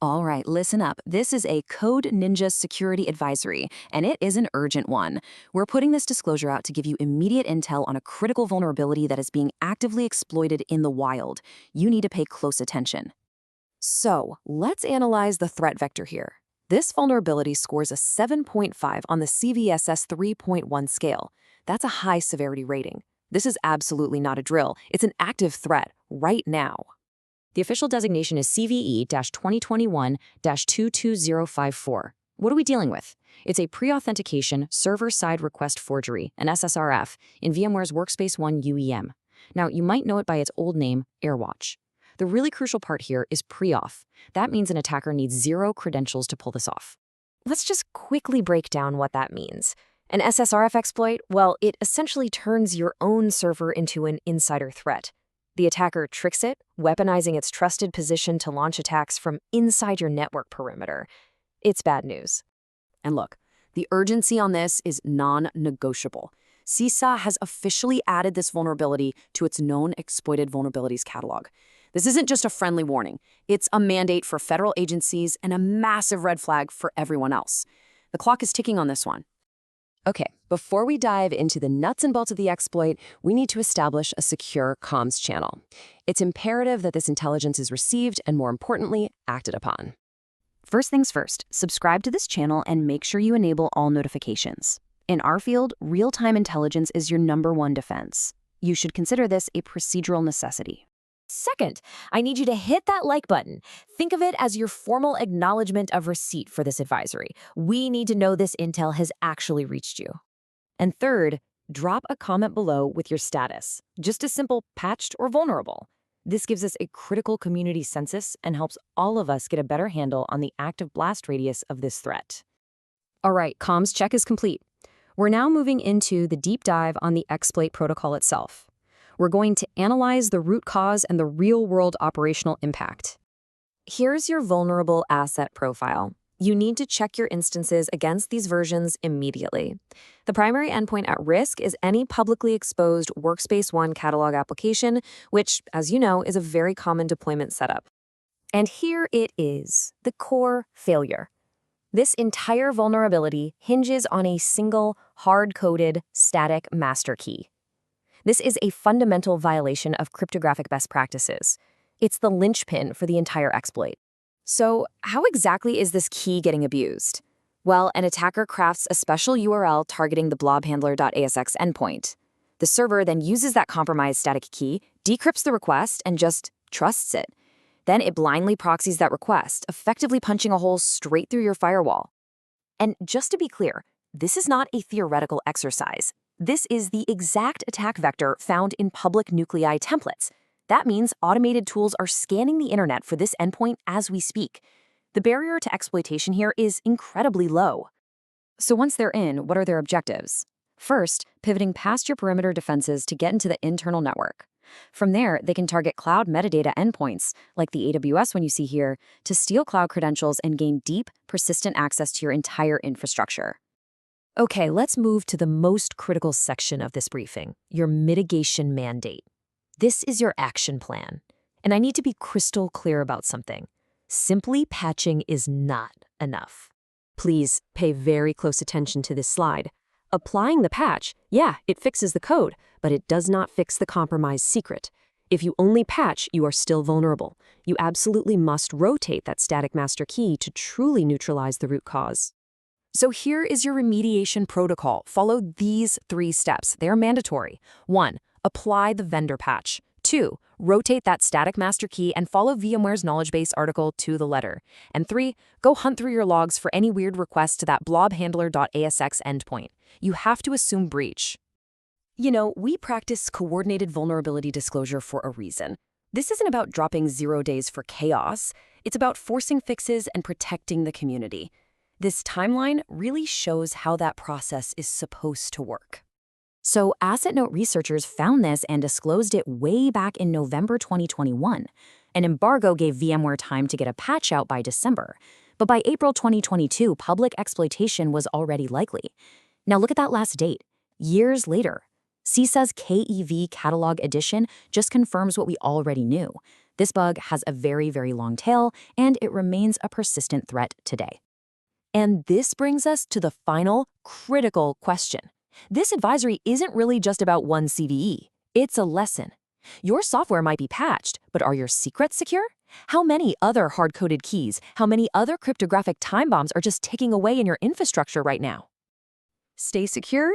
All right, listen up. This is a Code Ninja security advisory, and it is an urgent one. We're putting this disclosure out to give you immediate intel on a critical vulnerability that is being actively exploited in the wild. You need to pay close attention. So, let's analyze the threat vector here. This vulnerability scores a 7.5 on the CVSS 3.1 scale. That's a high severity rating. This is absolutely not a drill. It's an active threat right now. The official designation is CVE-2021-22054. What are we dealing with? It's a pre-authentication server-side request forgery, an SSRF, in VMware's Workspace ONE UEM. Now, you might know it by its old name, AirWatch. The really crucial part here is pre-auth. That means an attacker needs 0 credentials to pull this off. Let's just quickly break down what that means. An SSRF exploit, well, it essentially turns your own server into an insider threat. The attacker tricks it, weaponizing its trusted position to launch attacks from inside your network perimeter. It's bad news. And look, the urgency on this is non-negotiable. CISA has officially added this vulnerability to its Known Exploited Vulnerabilities catalog. This isn't just a friendly warning. It's a mandate for federal agencies and a massive red flag for everyone else. The clock is ticking on this one. Okay, before we dive into the nuts and bolts of the exploit, we need to establish a secure comms channel. It's imperative that this intelligence is received and, more importantly, acted upon. First things first, subscribe to this channel and make sure you enable all notifications. In our field, real-time intelligence is your #1 defense. You should consider this a procedural necessity. Second, I need you to hit that like button. Think of it as your formal acknowledgement of receipt for this advisory. We need to know this intel has actually reached you. And third, drop a comment below with your status. Just a simple patched or vulnerable. This gives us a critical community census and helps all of us get a better handle on the active blast radius of this threat. All right, comms check is complete. We're now moving into the deep dive on the exploit protocol itself. We're going to analyze the root cause and the real-world operational impact. Here's your vulnerable asset profile. You need to check your instances against these versions immediately. The primary endpoint at risk is any publicly exposed Workspace ONE catalog application, which, as you know, is a very common deployment setup. And here it is, the core failure. This entire vulnerability hinges on a single, hard-coded, static master key. This is a fundamental violation of cryptographic best practices. It's the linchpin for the entire exploit. So, how exactly is this key getting abused? Well, an attacker crafts a special URL targeting the blobhandler.asx endpoint. The server then uses that compromised static key, decrypts the request, and just trusts it. Then it blindly proxies that request, effectively punching a hole straight through your firewall. And just to be clear, this is not a theoretical exercise. This is the exact attack vector found in public nuclei templates. That means automated tools are scanning the internet for this endpoint as we speak. The barrier to exploitation here is incredibly low. So once they're in, what are their objectives? First, pivoting past your perimeter defenses to get into the internal network. From there, they can target cloud metadata endpoints, like the AWS one you see here, to steal cloud credentials and gain deep, persistent access to your entire infrastructure. Okay, let's move to the most critical section of this briefing, your mitigation mandate. This is your action plan. And I need to be crystal clear about something. Simply patching is not enough. Please pay very close attention to this slide. Applying the patch, yeah, it fixes the code, but it does not fix the compromised secret. If you only patch, you are still vulnerable. You absolutely must rotate that static master key to truly neutralize the root cause. So here is your remediation protocol. Follow these 3 steps. They are mandatory. 1, apply the vendor patch. 2, rotate that static master key and follow VMware's knowledge base article to the letter. And 3, go hunt through your logs for any weird requests to that blobhandler.asx endpoint. You have to assume breach. You know, we practice coordinated vulnerability disclosure for a reason. This isn't about dropping 0 days for chaos. It's about forcing fixes and protecting the community. This timeline really shows how that process is supposed to work. So Assetnote researchers found this and disclosed it way back in November 2021. An embargo gave VMware time to get a patch out by December. But by April 2022, public exploitation was already likely. Now look at that last date. Years later, CISA's KEV Catalog Edition just confirms what we already knew. This bug has a very, very long tail, and it remains a persistent threat today. And this brings us to the final critical question. This advisory isn't really just about one CVE. It's a lesson. Your software might be patched, but are your secrets secure? How many other hard-coded keys, how many other cryptographic time bombs are just ticking away in your infrastructure right now? Stay secure,